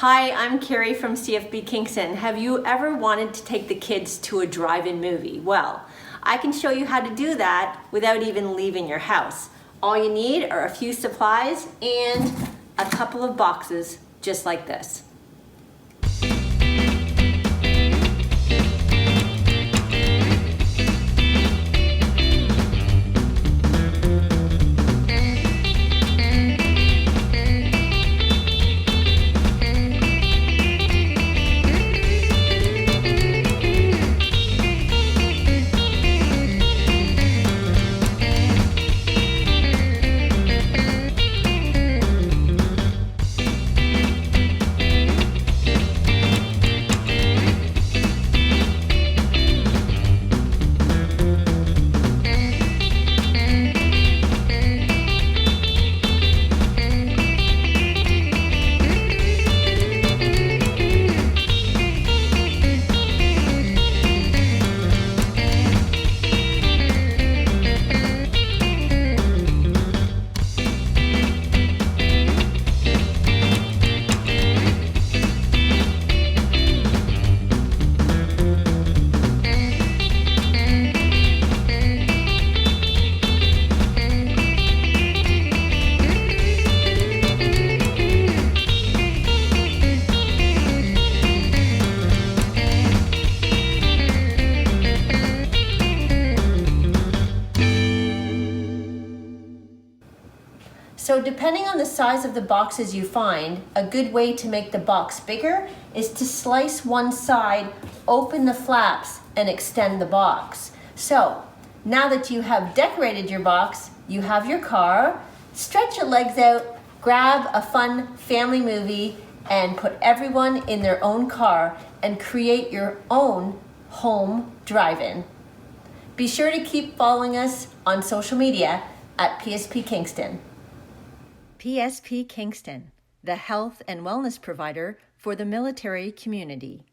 Hi, I'm Kerri from CFB Kingston. Have you ever wanted to take the kids to a drive-in movie? Well, I can show you how to do that without even leaving your house. All you need are a few supplies and a couple of boxes just like this. So depending on the size of the boxes you find, a good way to make the box bigger is to slice one side, open the flaps, and extend the box. So now that you have decorated your box, you have your car, stretch your legs out, grab a fun family movie, and put everyone in their own car and create your own home drive-in. Be sure to keep following us on social media at PSP Kingston. PSP Kingston, the health and wellness provider for the military community.